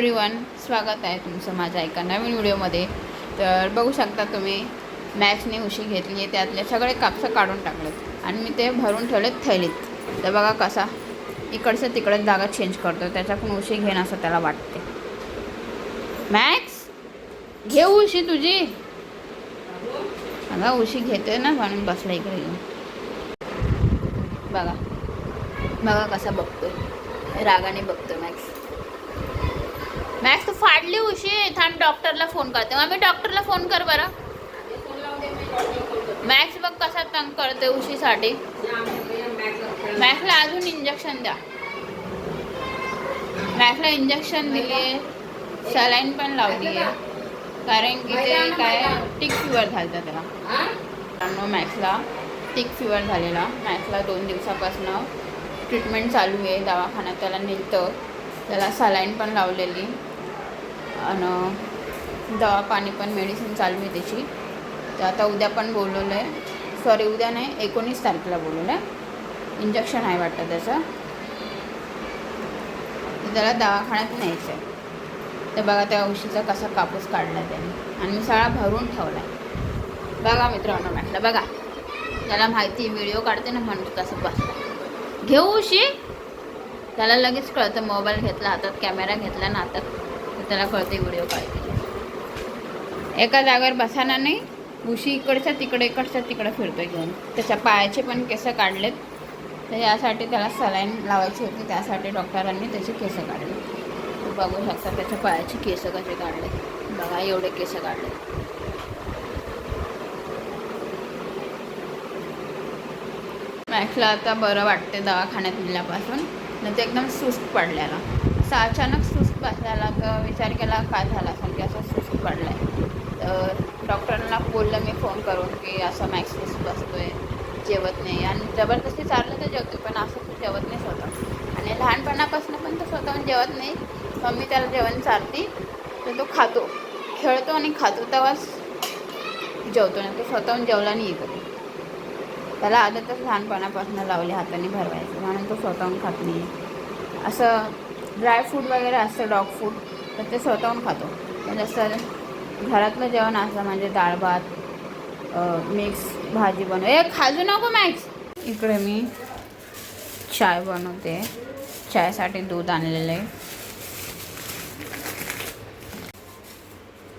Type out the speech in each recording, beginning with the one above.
Everyone, स्वागत आहे तुमचं माझ्या एका नवीन व्हिडिओमध्ये. तर बघू शकता तुम्ही, मॅक्सने उशी घेतली आहे, त्यातले सगळे कापसं काढून टाकलेत आणि मी ते भरून ठेवलेत थैलीत. तर बघा कसा इकडचं तिकडे जागा चेंज करतो, त्याच्याकडून उशी घेणं असं त्याला वाटते. मॅक्स, घे उशी तुझी. अगं उशी घेते ना म्हणून बसला इकडे घेऊन. बघा बघा कसा बघतोय, रागाने बघतोय मॅक्स. मॅक्स तू फाडली उशी. थांब, डॉक्टरला फोन करते. मम्मी डॉक्टरला फोन कर बरं. मॅक्स बघ कसा तंग करते उशीसाठी. मॅक्सला अजून इंजेक्शन द्या. मॅक्सला इंजेक्शन दिली आहे, सलाईन पण लावली आहे, कारण की ते काय टिक फिवर झालं त्याला. मॅक्सला टिक फिवर झालेला. मॅक्सला 2 दिवसापासून ट्रीटमेंट चालू आहे दवाखान्यात. त्याला नेलं, त्याला सलाईन पण लावलेली आणि दवा पाणी पण मेडिसिन चालू आहे त्याची. तर आता उद्या पण बोलवलं आहे, सॉरी उद्या नाही, 19 तारखेला बोलवलं आहे. इंजेक्शन आहे वाटतं त्याचं, त्याला दवाखान्यात न्यायचं आहे. तर बघा त्या उशीचा कसा कापूस काढला त्याने आणि मी सगळा भरून ठेवला आहे. बघा मित्रांनो, म्हटलं बघा, त्याला माहिती व्हिडिओ काढते ना म्हणून कसं बसला. घेऊ उशी. त्याला लगेच कळतं, मोबाईल घेतला हातात, कॅमेरा घेतला ना हातात, तर त्याला कळते व्हिडिओ काढते. एका जागेवर बसाना नाही, उशी इकडच्या तिकडे इकडच्या तिकडे फिरतोय घेऊन. त्याच्या पायाचे पण केस काढलेत, तर यासाठी त्याला सलाईन लावायची होती, त्यासाठी डॉक्टरांनी त्याचे केस काढले. बघू शकता त्याच्या पायाचे केस कसे काढले. बघा एवढे केस काढले. मॅक्सला आता बरं वाटते दवाखान्यात दिल्यापासून. नाही तर एकदम सुस्त पडलेला, असं अचानक सुस्त बसल्याला. तर विचार केला काय झाला असेल की असं सुस्त पडला आहे. तर डॉक्टरांना बोललं मी फोन करून की असं मॅक्स सुस्त बसतोय, जेवत नाही, आणि जबरदस्ती चाललं तर जेवतो, पण असं तो जेवत नाही स्वतः. आणि लहानपणापासून पण तो स्वतःहून जेवत नाही. मम्मी त्याला जेवण चारती तर तो खातो, खेळतो आणि खातो, तेव्हाच जेवतो. नाही तो स्वतःहून जेवला नाही कधी. त्याला आदतच लहानपणापासून लावली हाताने भरवायचं, म्हणून तो स्वतःहून खात नाही. असं ड्रायफ्रूट वगैरे असतं, डॉग फूड, तर ते स्वतःहून खातो. म्हणजे असं घरातलं जेवण असं म्हणजे डाळ भात, मिक्स भाजी बनव. खाजू नको मॅक्स. इकडे मी चाय बनवते. चायसाठी दूध आणलेलं आहे.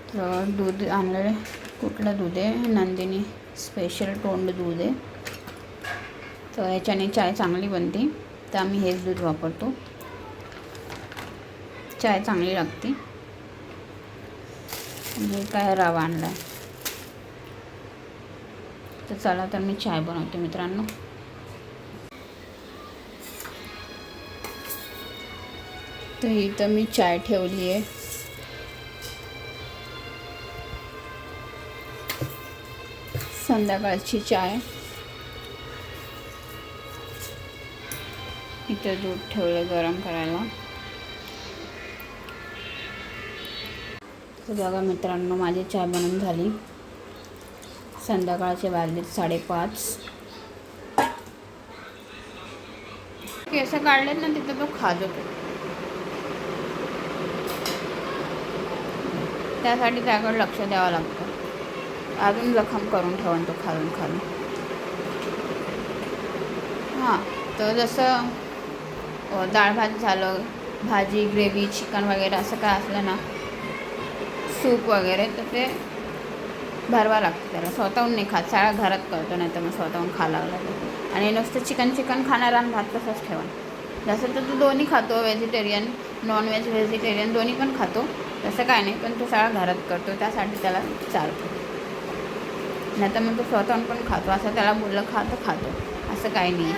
तर दूध आणलेलं, कुठलं दूध आहे, नंदिनी स्पेशल टोंड दूध आहे. तर याच्याने चाय चांगली बनते, तर आम्ही हेच दूध वापरतो. चाय चांगली लागते. हे काय रवा आणला आहे. तर चला तर मी चाय बनवते मित्रांनो. तर इथं मी चाय ठेवली आहे. संध्याकाळची चाय. इथं दूध ठेवलं गरम करायला. तर बघा मित्रांनो, माझी चाय बनवून झाली. संध्याकाळचे वाजले 5:30. केस काढलेत ना तिथं तो खात होतो, त्यासाठी त्याकडे लक्ष द्यावं लागतं. अजून जखम करून ठेवून तो खालून खालून. हां, तर जसं डाळ भात झालं, भाजी, ग्रेव्ही, चिकन वगैरे असं काय असलं ना, सूप वगैरे, तर ते भरवा लागतं त्याला. स्वतःहून नाही खात, सगळा घरात करतो, नाही तर मग स्वतःहून खा लागला. आणि नुसतं चिकन खाणार आणि भात तसंच ठेवा. जसं तर तो दोन्ही खातो, व्हेजिटेरियन, नॉनव्हेज, व्हेजिटेरियन दोन्ही पण खातो, तसं काय नाही, पण तो सगळा घरात करतो, त्यासाठी त्याला चालतो. नाही तर मग तो स्वतःहून पण खातो. असं त्याला बोललं खा तर खातो, असं काही नाही.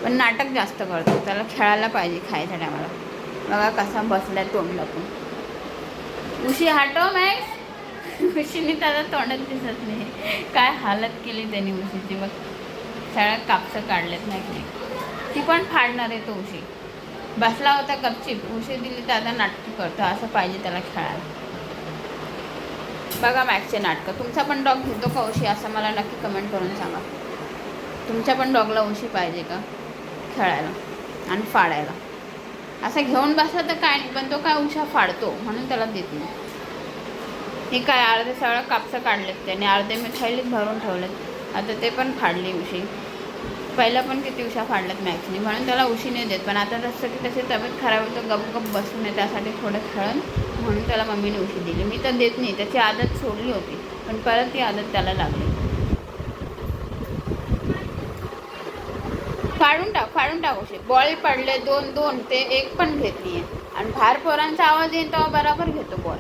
पण नाटक जास्त करतो, त्याला खेळायला पाहिजे खायच्या टायमाला. बघा कसा बसलाय तोंड लपून. उशी हटव मॅक्स. उशीने त्याला तोंडात दिसत नाही. काय हालत केली त्यांनी उशीची बघ. सगळ्या कापसं काढलेत नाही. ती पण फाडणार आहे तो उशी. बसला होता गपचीप, उशी दिली तर आता नाटकं करतो, असं पाहिजे त्याला खेळायला. बघा मॅक्सचे नाटकं. तुमचा पण डॉग घेतो का उशी, असं मला नक्की कमेंट करून सांगा. तुमच्या पण डॉगला उशी पाहिजे का खेळायला आणि फाडायला. असं घेऊन बसला तर काय नाही, पण तो काय उषा फाडतो म्हणून त्याला देत नाही. हे काय अर्धे सगळं कापसं काढलेत त्याने, अर्धे मी थैलीत भरून ठेवलेत. आता ते पण फाडली उशी. पहिला पण किती उशा फाडल्यात मॅक्सनी, म्हणून त्याला उशी नाही देत. पण आता जसं की त्याची तब्येत खराब होतं, गप बसून आहे, त्यासाठी थोडं खेळून म्हणून त्याला मम्मीने उशी दिली. मी तर देत नाही, त्याची आदत सोडली होती, पण परत ती आदत त्याला लागली. फाडून टाक उशी. बॉल पडले दोन, ते एक पण घेत नाही आहे. आणि बाहेर पोरांचा आवाज येईल तेव्हा बरोबर घेतो बॉल.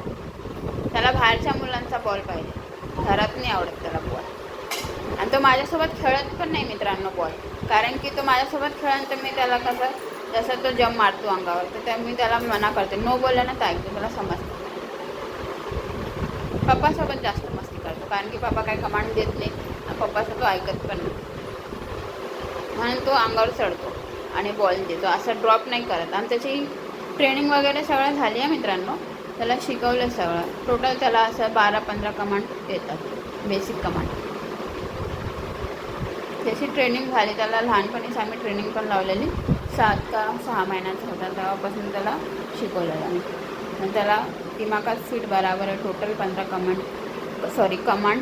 त्याला बाहेरच्या मुलांचा बॉल पाहिजे, घरात नाही आवडत त्याला बॉल. आणि तो माझ्यासोबत खेळत पण नाही मित्रांनो बॉल, कारण की तो माझ्यासोबत खेळून तर मी त्याला कसं, जसं तो जम मारतो अंगावर, तर मी त्याला मना करते. नो बोललं ना तर ऐकतो, त्याला समजतं. पप्पासोबत जास्त मस्ती करतो, कारण की पप्पा काही कमांड देत नाही आणि पप्पाचं तो ऐकत पण नाही, म्हणून तो अंगावर चढतो आणि बॉल देतो. असं ड्रॉप नाही करत. आणि त्याची ट्रेनिंग वगैरे सगळं झाली आहे मित्रांनो, त्याला शिकवलं सगळं. टोटल त्याला असं 12-15 कमांड येतात, बेसिक कमांड. त्याची ट्रेनिंग झाली. त्याला लहानपणीच आम्ही ट्रेनिंग पण लावलेली. 7 का 6 महिन्याचा होता तेव्हापासून त्याला शिकवलं आम्ही. आणि त्याला दिमागात फिट बराबर आहे. टोटल 15 कमांड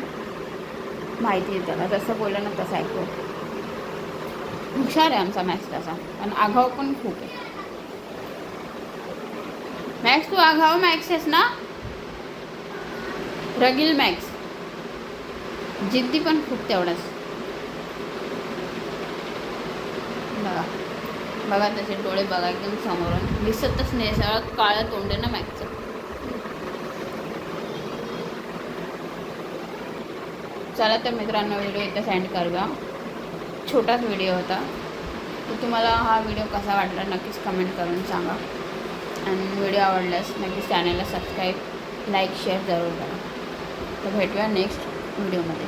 माहिती आहे त्याला. जसं बोललं ना तसं ऐकतो. हुशार आहे आमचा मॅक्स तसा, पण आगाऊ पण खूप आहे. मॅक्स तू आगाऊ मॅक्स आहेस ना, रगील मॅक्स. जिद्दी पण खूप तेवढाच. बघा त्याचे डोळे बघा, एकदम समोरून दिसतच नाही, सगळं काळं तोंड आहे ना मॅक्सचं. चला तर मित्रांनो, व्हिडिओ इथं सेंड करूया. छोटाच व्हिडिओ होता. तर तुम्हाला हा व्हिडिओ कसा वाटला नक्कीच कमेंट करून सांगा. आणि व्हिडिओ आवडल्यास नक्कीच चॅनलला सबस्क्राईब, लाईक, शेअर जरूर करा. तर भेटूया नेक्स्ट व्हिडिओमध्ये.